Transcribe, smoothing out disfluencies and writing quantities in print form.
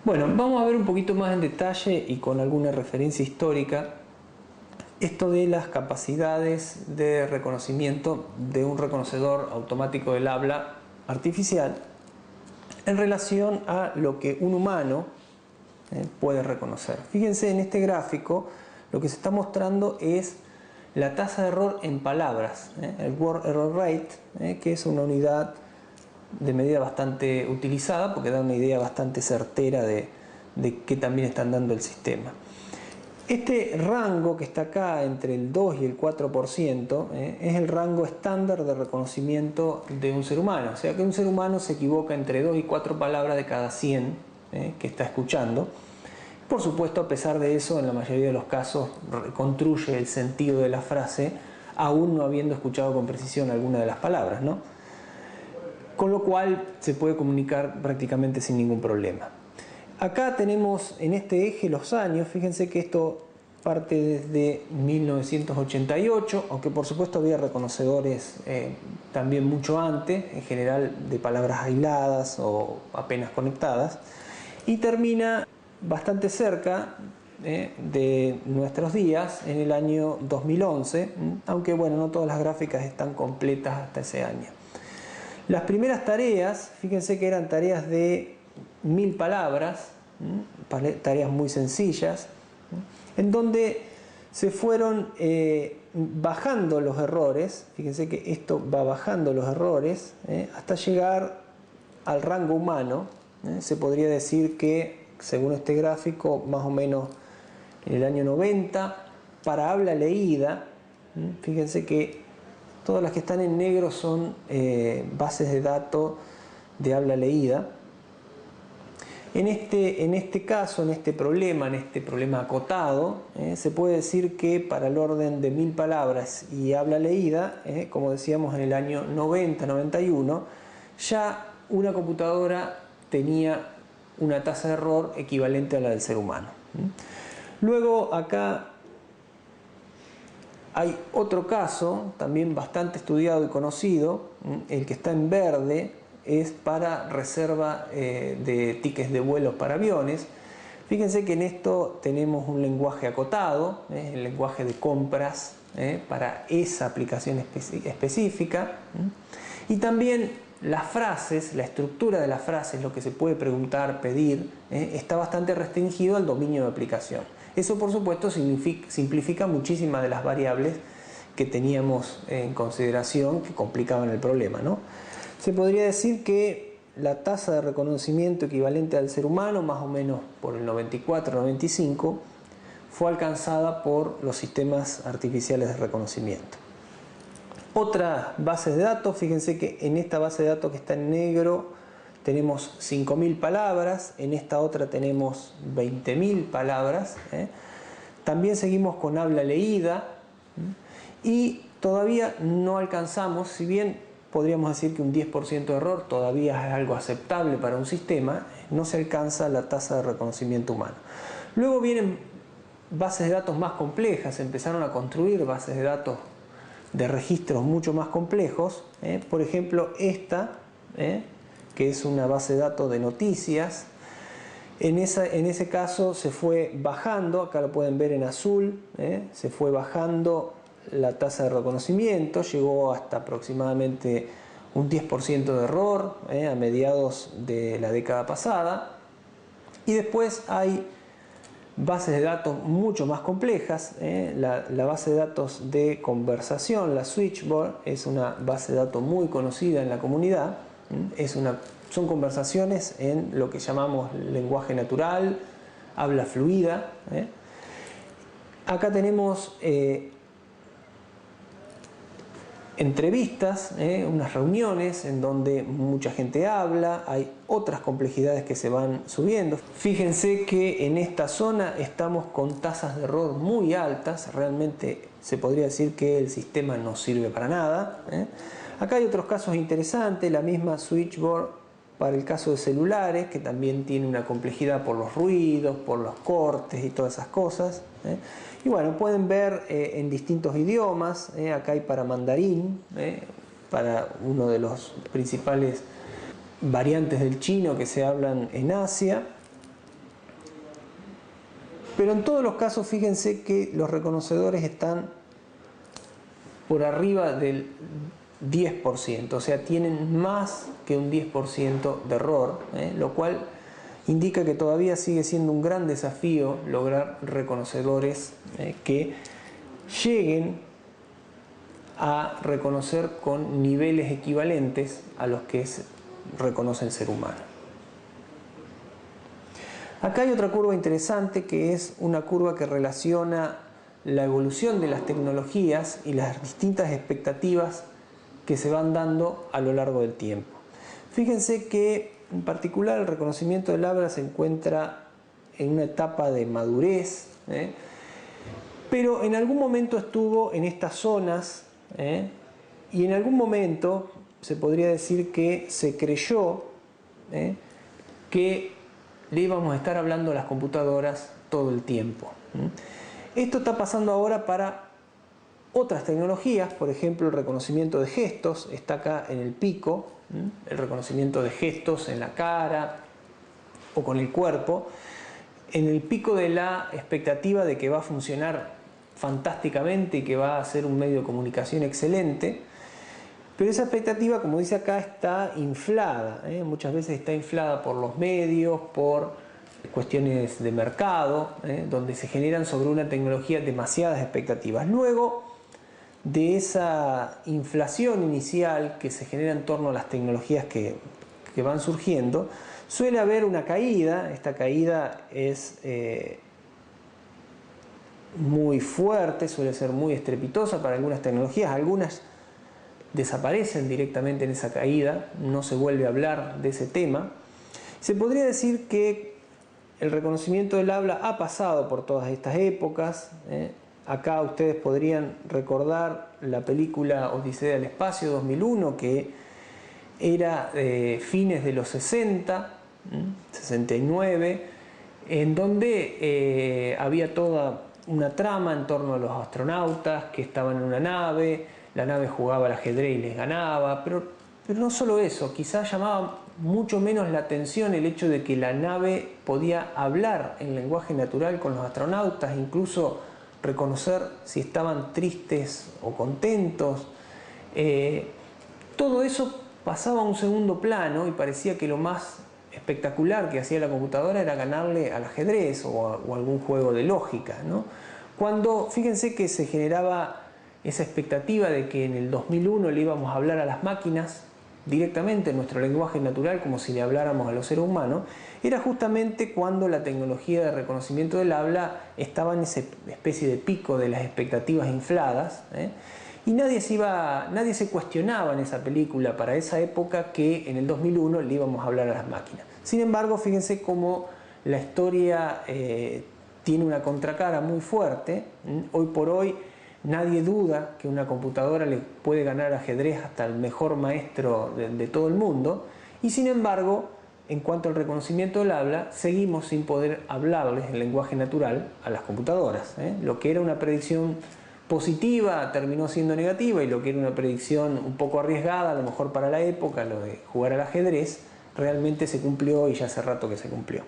Bueno, vamos a ver un poquito más en detalle y con alguna referencia histórica esto de las capacidades de reconocimiento de un reconocedor automático del habla artificial en relación a lo que un humano puede reconocer. Fíjense, en este gráfico lo que se está mostrando es la tasa de error en palabras, el Word Error Rate, que es una unidad de medida bastante utilizada porque da una idea bastante certera de qué también están dando el sistema. Este rango que está acá entre el 2 y el 4% es el rango estándar de reconocimiento de un ser humano. O sea que un ser humano se equivoca entre 2 y 4 palabras de cada 100 que está escuchando. Por supuesto, a pesar de eso, en la mayoría de los casos reconstruye el sentido de la frase, aún no habiendo escuchado con precisión alguna de las palabras, ¿no? Con lo cual se puede comunicar prácticamente sin ningún problema. Acá tenemos en este eje los años. Fíjense que esto parte desde 1988, aunque por supuesto había reconocedores también mucho antes, en general de palabras aisladas o apenas conectadas, y termina bastante cerca de nuestros días en el año 2011, aunque bueno, no todas las gráficas están completas hasta ese año. Las primeras tareas, fíjense que eran tareas de 1000 palabras, tareas muy sencillas, en donde se fueron bajando los errores. Fíjense que esto va bajando los errores hasta llegar al rango humano. Se podría decir que, según este gráfico, más o menos en el año 90, para habla leída, fíjense que todas las que están en negro son bases de datos de habla leída. En este caso, en este problema acotado, se puede decir que para el orden de 1000 palabras y habla leída, como decíamos en el año 90-91, ya una computadora tenía una tasa de error equivalente a la del ser humano. Luego acá hay otro caso, también bastante estudiado y conocido, el que está en verde, es para reserva de tickets de vuelos para aviones. Fíjense que en esto tenemos un lenguaje acotado, el lenguaje de compras para esa aplicación específica. Y también las frases, la estructura de las frases, lo que se puede preguntar, pedir, está bastante restringido al dominio de aplicación. Eso, por supuesto, simplifica muchísimas de las variables que teníamos en consideración que complicaban el problema, ¿no? Se podría decir que la tasa de reconocimiento equivalente al ser humano, más o menos por el 94-95, fue alcanzada por los sistemas artificiales de reconocimiento. Otras bases de datos, fíjense que en esta base de datos que está en negro tenemos 5000 palabras, en esta otra tenemos 20.000 palabras. También seguimos con habla leída y todavía no alcanzamos, si bien podríamos decir que un 10% de error todavía es algo aceptable para un sistema, no se alcanza la tasa de reconocimiento humano. Luego vienen bases de datos más complejas, empezaron a construir bases de datos de registros mucho más complejos, por ejemplo esta, que es una base de datos de noticias. En ese caso se fue bajando, acá lo pueden ver en azul, se fue bajando la tasa de reconocimiento, llegó hasta aproximadamente un 10% de error a mediados de la década pasada. Y después hay bases de datos mucho más complejas. La base de datos de conversación, la Switchboard, es una base de datos muy conocida en la comunidad. Son conversaciones en lo que llamamos lenguaje natural, habla fluida. Acá tenemos entrevistas, unas reuniones en donde mucha gente habla, hay otras complejidades que se van subiendo. Fíjense que en esta zona estamos con tasas de error muy altas, realmente se podría decir que el sistema no sirve para nada. Acá hay otros casos interesantes, la misma Switchboard para el caso de celulares, que también tiene una complejidad por los ruidos, por los cortes y todas esas cosas. Y bueno, pueden ver en distintos idiomas, acá hay para mandarín, para uno de los principales variantes del chino que se hablan en Asia. Pero en todos los casos, fíjense que los reconocedores están por arriba del 10%, o sea, tienen más que un 10% de error, lo cual indica que todavía sigue siendo un gran desafío lograr reconocedores que lleguen a reconocer con niveles equivalentes a los que reconoce el ser humano. Acá hay otra curva interesante, que es una curva que relaciona la evolución de las tecnologías y las distintas expectativas que se van dando a lo largo del tiempo. Fíjense que en particular el reconocimiento del habla se encuentra en una etapa de madurez, pero en algún momento estuvo en estas zonas, y en algún momento se podría decir que se creyó que le íbamos a estar hablando a las computadoras todo el tiempo. Esto está pasando ahora para otras tecnologías, por ejemplo el reconocimiento de gestos, está acá en el pico, el reconocimiento de gestos en la cara o con el cuerpo, en el pico de la expectativa de que va a funcionar fantásticamente y que va a ser un medio de comunicación excelente, pero esa expectativa, como dice acá, está inflada, muchas veces está inflada por los medios, por cuestiones de mercado, donde se generan sobre una tecnología demasiadas expectativas. Luego de esa inflación inicial que se genera en torno a las tecnologías que van surgiendo, suele haber una caída. Esta caída es muy fuerte, suele ser muy estrepitosa para algunas tecnologías, algunas desaparecen directamente en esa caída, no se vuelve a hablar de ese tema. Se podría decir que el reconocimiento del habla ha pasado por todas estas épocas. Acá ustedes podrían recordar la película Odisea del Espacio 2001, que era de fines de los 60, 69, en donde había toda una trama en torno a los astronautas que estaban en una nave, la nave jugaba al ajedrez y les ganaba, pero no solo eso, quizás llamaba mucho menos la atención el hecho de que la nave podía hablar en lenguaje natural con los astronautas, incluso reconocer si estaban tristes o contentos. Todo eso pasaba a un segundo plano y parecía que lo más espectacular que hacía la computadora era ganarle al ajedrez o algún juego de lógica, ¿no? Cuando, fíjense que se generaba esa expectativa de que en el 2001 le íbamos a hablar a las máquinas directamente en nuestro lenguaje natural, como si le habláramos a los seres humanos, era justamente cuando la tecnología de reconocimiento del habla estaba en esa especie de pico de las expectativas infladas, y nadie se cuestionaba en esa película para esa época que en el 2001 le íbamos a hablar a las máquinas. Sin embargo, fíjense cómo la historia tiene una contracara muy fuerte. Hoy por hoy nadie duda que una computadora le puede ganar ajedrez hasta el mejor maestro de todo el mundo, y sin embargo, en cuanto al reconocimiento del habla, seguimos sin poder hablarles en lenguaje natural a las computadoras. Lo que era una predicción positiva terminó siendo negativa, y lo que era una predicción un poco arriesgada, a lo mejor para la época, lo de jugar al ajedrez, realmente se cumplió, y ya hace rato que se cumplió.